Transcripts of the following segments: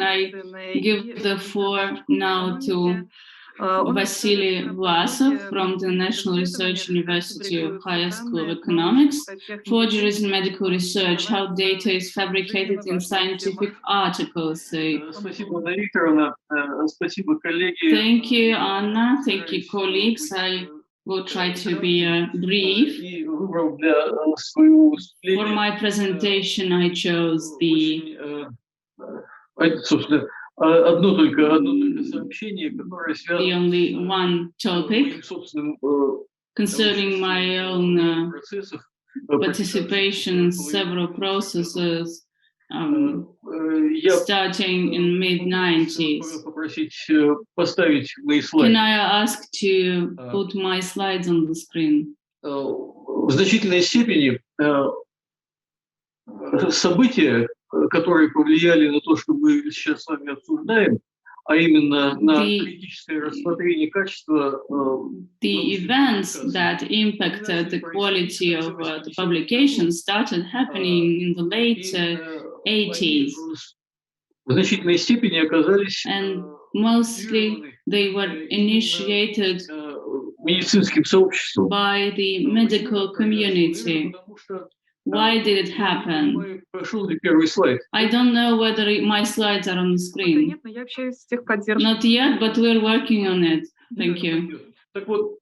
and I give the floor now to Vasily Vlasov from the National Research University of Higher School of Economics. Forgeries in medical research, how data is fabricated in scientific articles. Thank you, Anna. Thank you, colleagues. I will try to be brief. For my presentation, I chose the only one topic concerning my own participation in several processes starting in mid-90s. Can I ask to put my slides on the screen? В значительной степени события, которые повлияли на то, что мы сейчас с вами обсуждаем, а именно на критическое рассмотрение качества. The events that impacted the quality of the publication started happening in the late 80s. В значительной степени оказались and mostly they were initiated медицинским сообществом. by the medical community. Why did it happen? I don't know whether my slides are on the screen. Not yet, but we're working on it. Thank you. Так вот,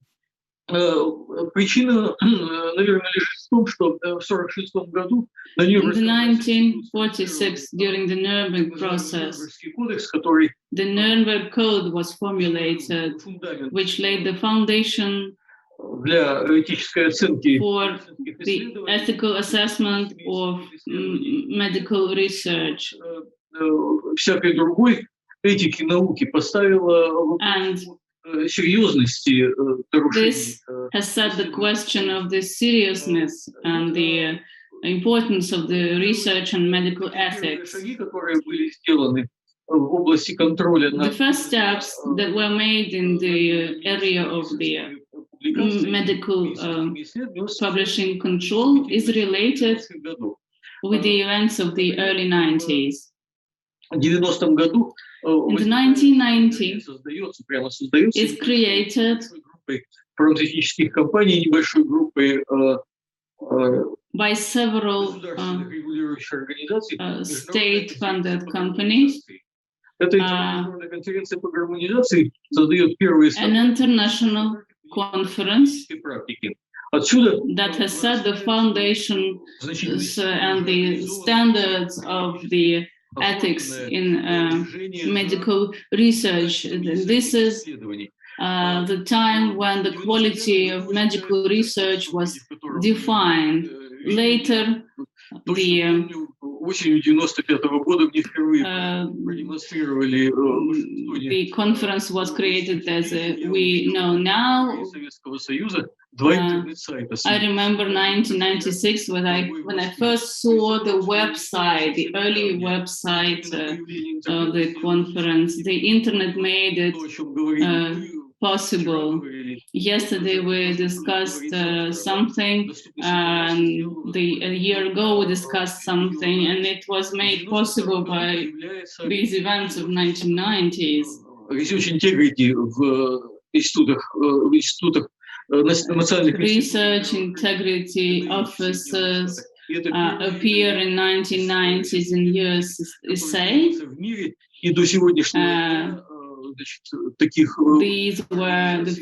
причина, наверное, лежит в том, что в 1946 году in 1946, during the Nuremberg process, the Nuremberg Code was formulated, which laid the foundation for the ethical assessment of medical research. Всякой другой этики науки поставила серьезности нарушений. This has set the question of the seriousness and the importance of the research and medical ethics. The first steps that were made in the area of the medical publishing control is related with the events of the early 90s. In the 1990s, is created by several state-funded companies. An international conference that has set the foundation and the standards of the ethics in medical research. This is the time when the quality of medical research was defined. Later, the conference was created as we know now. I remember 1996 when I first saw the website, the early website of the conference. The internet made it possible. Yesterday we discussed something, and a year ago we discussed something, and it was made possible by these events of 1990s. Research integrity officers appear in 1990s in USA. These were the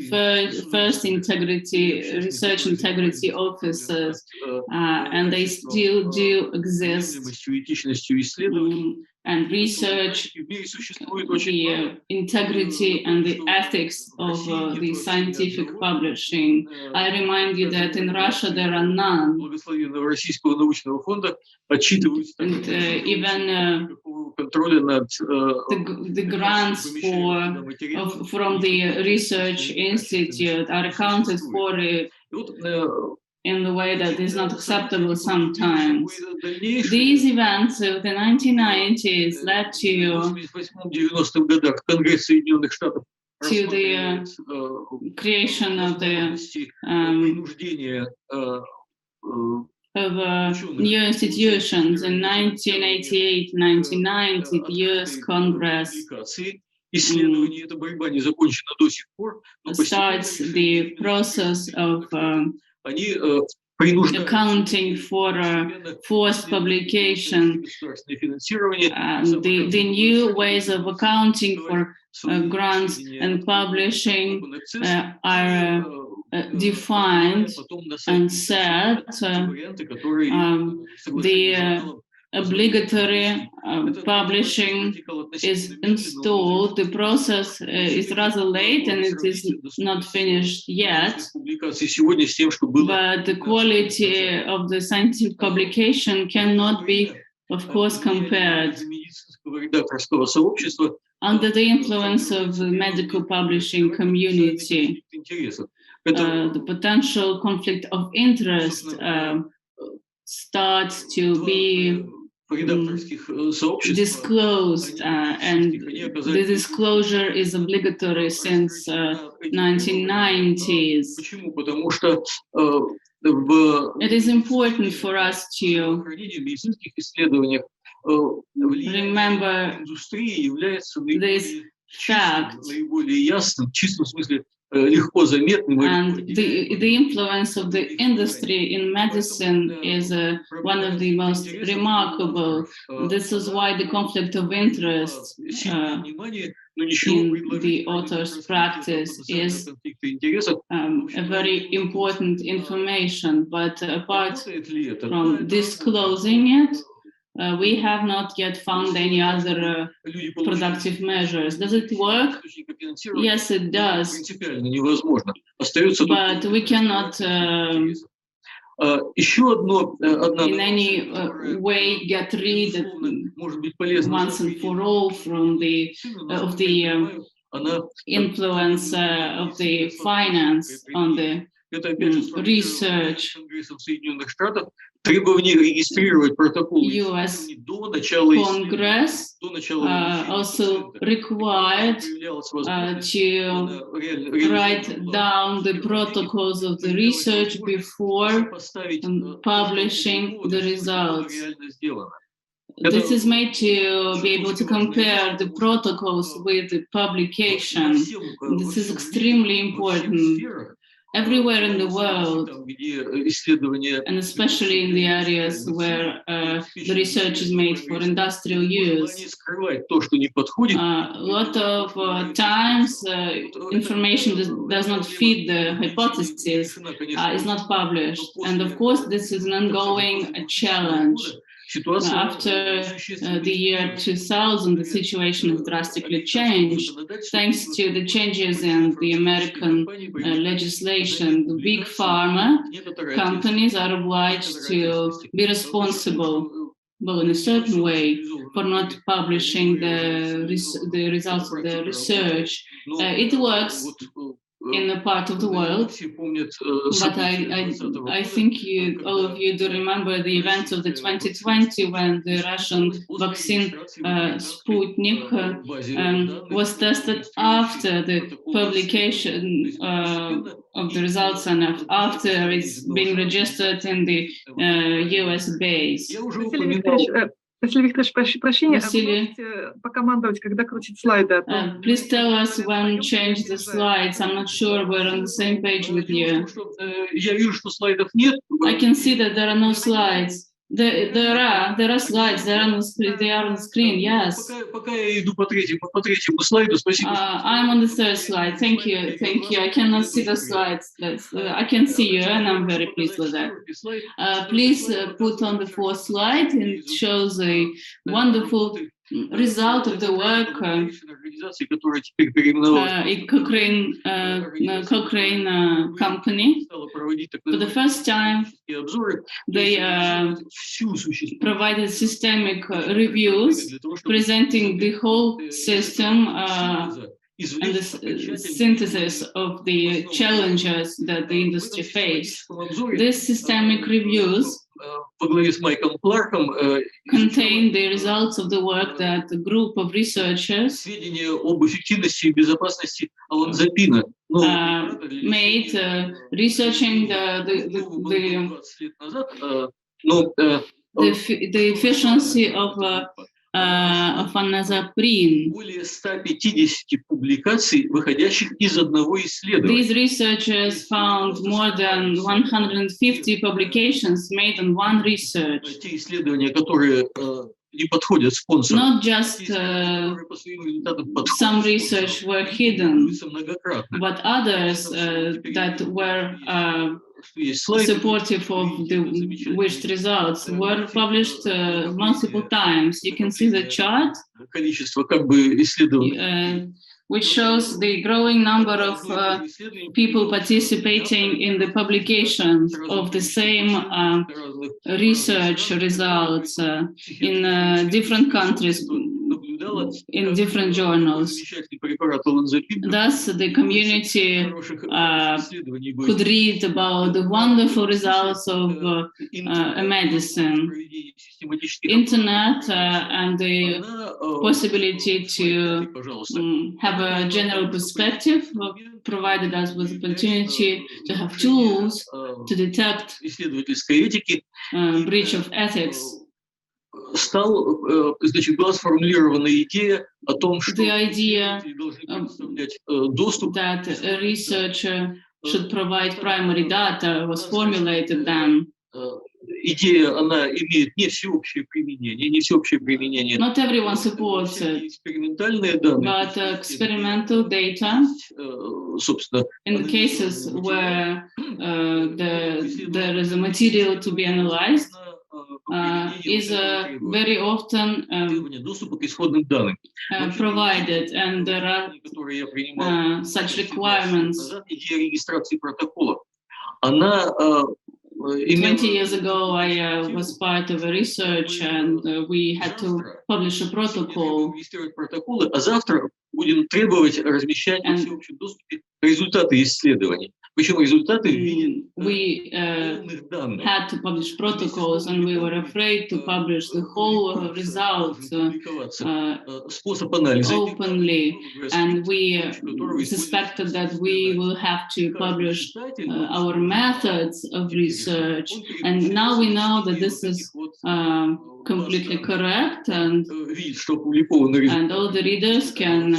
first research integrity officers, and they still do exist. And research the integrity and the ethics of the scientific publishing. I remind you that in Russia there are none. And even the grants from the research institute are accounted for in the way that is not acceptable sometimes. These events of the 1990s led to the creation of the new institutions. In 1988-1990, the US Congress starts the process of accounting for forced publication. The new ways of accounting for grants and publishing are defined and set. The obligatory publishing is installed. The process is rather late and it is not finished yet, but the quality of the scientific publication cannot be, of course, compared. Under the influence of the medical publishing community, the potential conflict of interest starts to be disclosed, and the disclosure is obligatory since 1990s. It is important for us to remember this fact. And the influence of the industry in medicine is one of the most remarkable. This is why the conflict of interest in the author's practice is a very important information. But apart from disclosing it, we have not yet found any other productive measures. Does it work? Yes, it does. But we cannot in any way get rid once and for all from the influence of the finance on the research. US Congress also required to write down the protocols of the research before publishing the results. This is made to be able to compare the protocols with the publication. This is extremely important. Everywhere in the world, and especially in the areas where the research is made for industrial use, a lot of times information does not fit the hypothesis, is not published. And of course, this is an ongoing challenge. After the year 2000, the situation has drastically changed. Thanks to the changes in the American legislation, the big pharma companies are obliged to be responsible, well, in a certain way, for not publishing the results of the research. It works in a part of the world, but I think all of you do remember the events of the 2020 when the Russian vaccine Sputnik was tested after the publication of the results and after it's been registered in the US base. Vasily Viktorovich, прощения, покомандовать, когда крутить слайды. Please tell us when change the slides. I'm not sure we're on the same page with you. Я вижу, что слайдов нет. I can see that there are no slides. There are slides. They are on the screen. Yes. Пока я иду по третьему слайду, спасибо. I'm on the third slide. Thank you. I cannot see the slides. I can see you, and I'm very pleased with that. Please put on the fourth slide, and it shows a wonderful result of the work. Cochrane company. For the first time, they provided systemic reviews presenting the whole system and the synthesis of the challenges that the industry faced. These systemic reviews contain the results of the work that a group of researchers made researching the efficiency of anazaprin. Более 150 публикаций, выходящих из одного исследования. These researchers found more than 150 publications made on one research. Те исследования, которые не подходят спонсорам. Not just some research were hidden, but others that were supportive of the wished results were published multiple times. You can see the chart, which shows the growing number of people participating in the publication of the same research results in different countries, in different journals. Thus, the community could read about the wonderful results of a medicine. Internet and the possibility to have a general perspective provided us with the opportunity to have tools to detect breach of ethics. Была сформулирована идея о том, что the idea that a researcher should provide primary data was formulated then. Идея, она имеет не всеобщее применение. Not everyone supports it, Экспериментальные данные, but experimental data, собственно, in the cases where there is a material to be analyzed, is very often provided, and there are such requirements. 20 years ago, I was part of a research, and we had to publish a protocol. А завтра будем требовать размещать во всеобщем доступе результаты исследований. Причем результаты в виде полных данных. Had to publish protocols, and we were afraid to publish the whole results openly, and we suspected that we will have to publish our methods of research. And now we know that this is completely correct, and all the readers can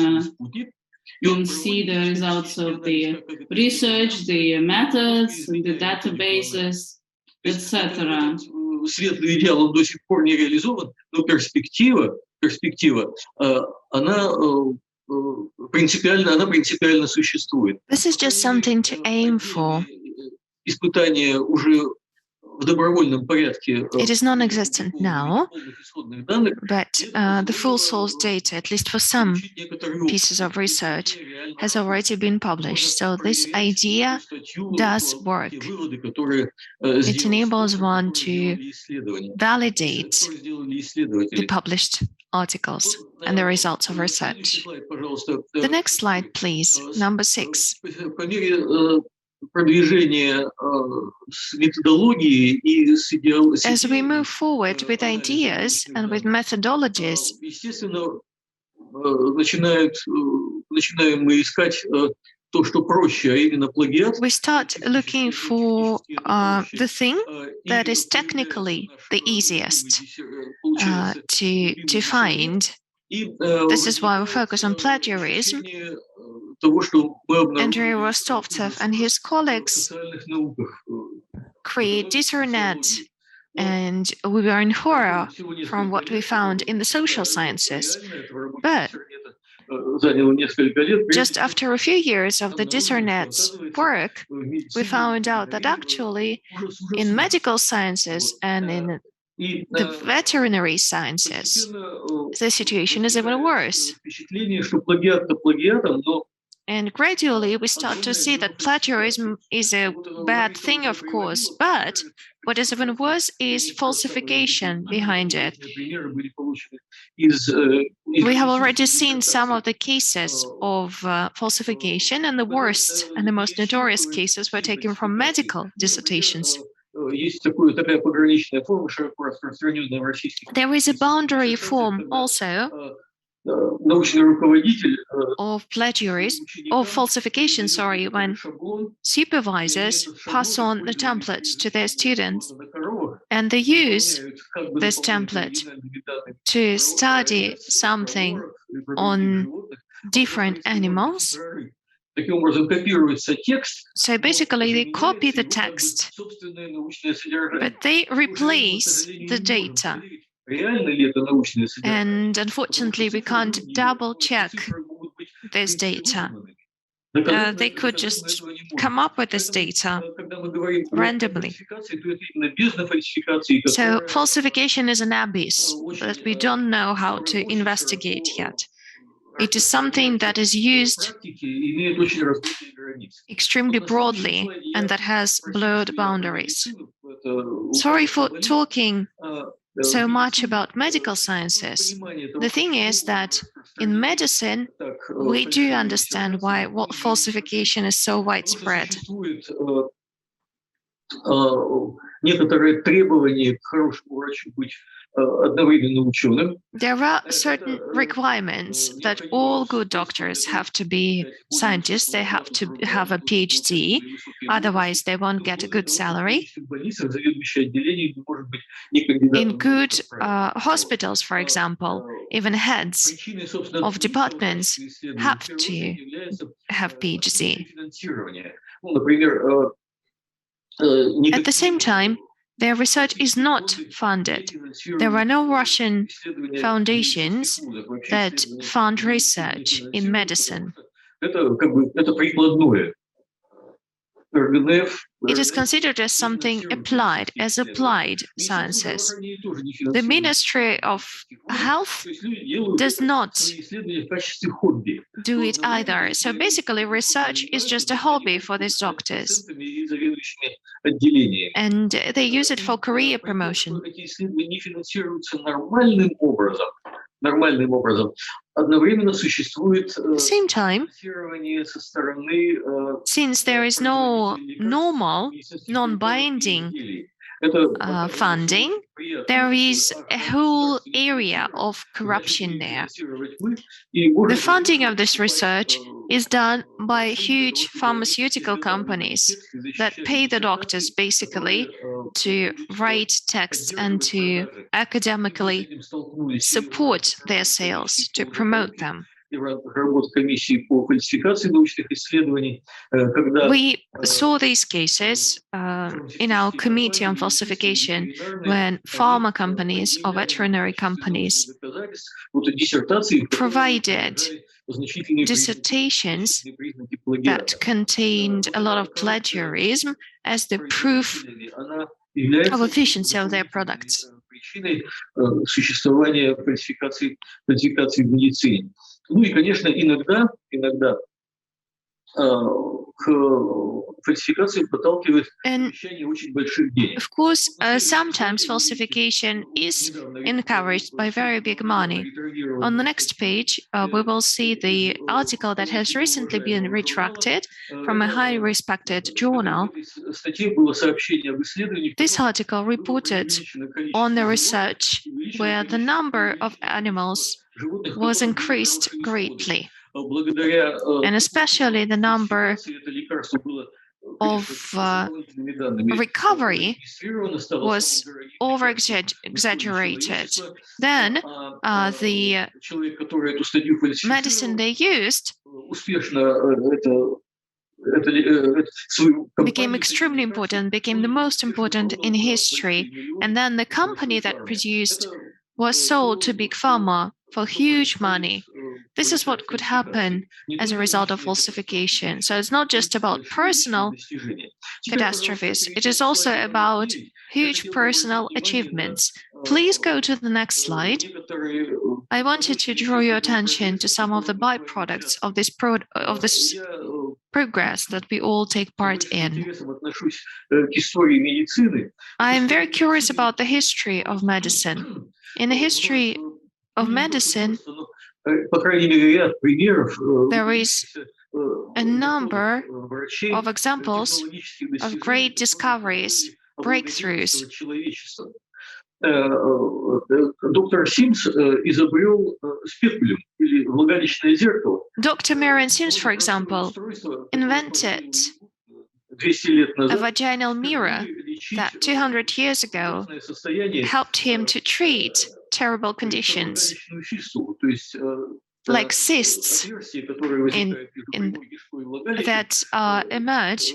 see the results of the research, the methods, the databases, etc. Светлый идеал, он до сих пор не реализован, но перспектива, она принципиально существует. This is just something to aim for. Испытания уже в добровольном порядке. It is non-existent now, but the full source data, at least for some pieces of research, has already been published. So this idea does work. It enables one to validate the published articles and the results of research. The next slide, please, number 6. As we move forward with ideas and with methodologies, we start looking for the thing that is technically the easiest to find. This is why we focus on plagiarism. Andrei Rostovtsev and his colleagues create discernment, and we were in horror from what we found in the social sciences. But just after a few years of the discernet's work, we found out that actually in medical sciences and in the veterinary sciences, the situation is even worse. And gradually, we start to see that plagiarism is a bad thing, of course, but what is even worse is falsification behind it. We have already seen some of the cases of falsification, and the worst and the most notorious cases were taken from medical dissertations. There is a boundary form also of plagiarism, of falsification, when supervisors pass on the templates to their students, And they use this template to study something on different animals. So basically, they copy the text, but they replace the data. And unfortunately, we can't double check this data. They could just come up with this data randomly. So falsification is an abyss that we don't know how to investigate yet. It is something that is used extremely broadly and that has blurred boundaries. Sorry for talking so much about medical sciences. The thing is that in medicine, we do understand why falsification is so widespread. There are certain requirements that all good doctors have to be scientists. They have to have a PhD, otherwise they won't get a good salary. In good hospitals, for example, even heads of departments have to have PhD. At the same time, their research is not funded. There are no Russian foundations that fund research in medicine. It is considered as something applied, as applied sciences. The Ministry of Health does not do it either. So basically, research is just a hobby for these doctors. And they use it for career promotion. At the same time, since there is no normal, non-binding funding, there is a whole area of corruption there. The funding of this research is done by huge pharmaceutical companies that pay the doctors basically to write texts and to academically support their sales, to promote them. We saw these cases in our committee on falsification when pharma companies or veterinary companies provided dissertations that contained a lot of plagiarism as the proof of efficiency of their products. Ну и, конечно, иногда фальсификации подталкивает обещание очень больших денег. Of course, sometimes falsification is encouraged by very big money. On the next page, we will see the article that has recently been retracted from a highly respected journal. This article reported on the research where the number of animals was increased greatly, and especially the number of recovery was over-exaggerated. Then the medicine they used became extremely important, became the most important in history. And then the company that produced was sold to Big Pharma for huge money. This is what could happen as a result of falsification. So it's not just about personal catastrophes, it is also about huge personal achievements. Please go to the next slide. I wanted to draw your attention to some of the byproducts of this progress that we all take part in. I am very curious about the history of medicine. In the history of medicine, there is a number of examples of great discoveries, breakthroughs. Dr. Marion Sims, for example, invented a vaginal mirror that 200 years ago helped him to treat terrible conditions like cysts that emerge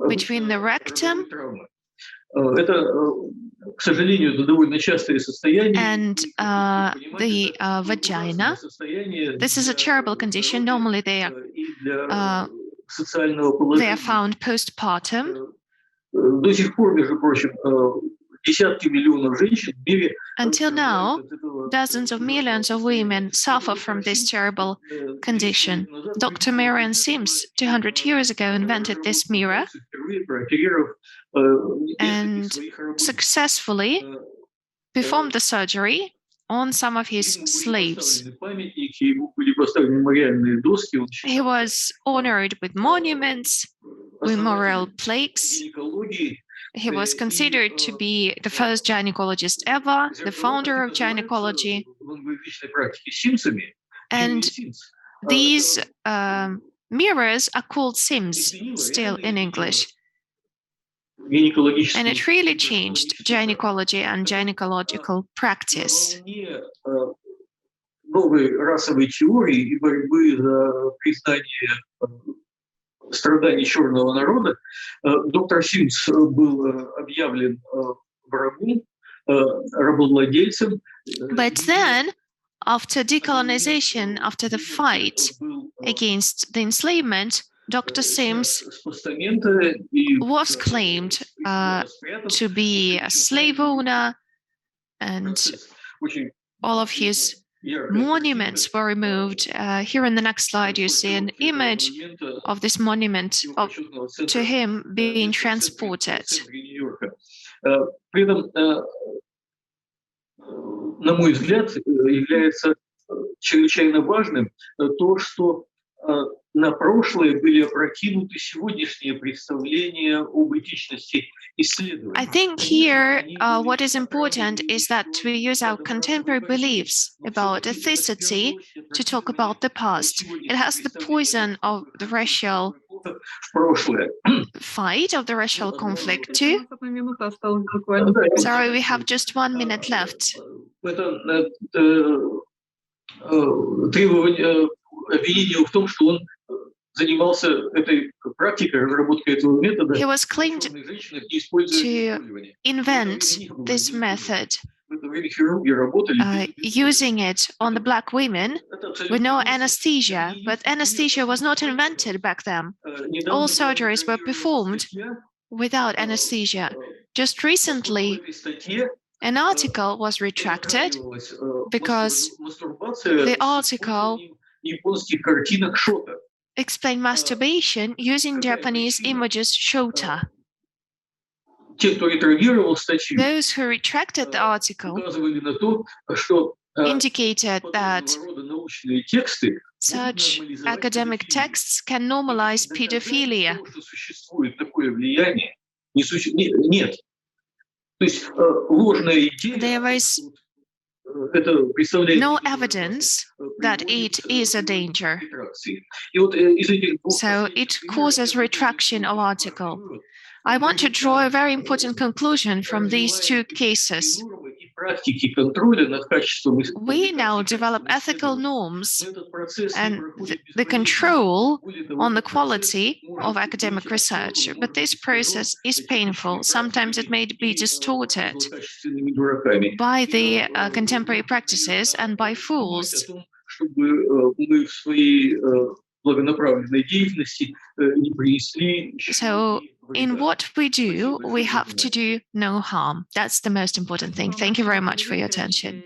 between the rectum and the vagina. This is a terrible condition. Normally they are found postpartum. Until now, dozens of millions of women suffer from this terrible condition. Dr. Marian Sims, 200 years ago, invented this mirror and successfully performed the surgery on some of his slaves. He was honored with monuments, memorial plaques. He was considered to be the first gynecologist ever, the founder of gynecology. And these mirrors are called Sims still in English. And it really changed gynecology and gynecological practice. Страданий черного народа, доктор Симс был объявлен врагом, рабовладельцем. But then, after decolonization, after the fight against the enslavement, Dr. Sims was claimed to be a slave owner, and all of his monuments were removed. Here in the next slide, you see an image of this monument to him being transported. На мой взгляд, является чрезвычайно важным то, что на прошлое были опрокинуты сегодняшние представления об этичности исследований. I think here what is important is that we use our contemporary beliefs about ethicity to talk about the past. It has the poison of the racial fight, of the racial conflict too. Sorry, we have just 1 minute left. Обвинение в том, что он занимался этой практикой разработкой этого метода. He was claimed to invent this method, using it on the black women with no anesthesia. But anesthesia was not invented back then. All surgeries were performed without anesthesia. Just recently, an article was retracted because the article explained masturbation using Japanese images shota. Those who retracted the article indicated that such academic texts can normalize pedophilia. There is no evidence that it is a danger. So it causes retraction of article. I want to draw a very important conclusion from these two cases. We now develop ethical norms and the control on the quality of academic research, but this process is painful. Sometimes it may be distorted by the contemporary practices and by fools. So in what we do, we have to do no harm. That's the most important thing. Thank you very much for your attention.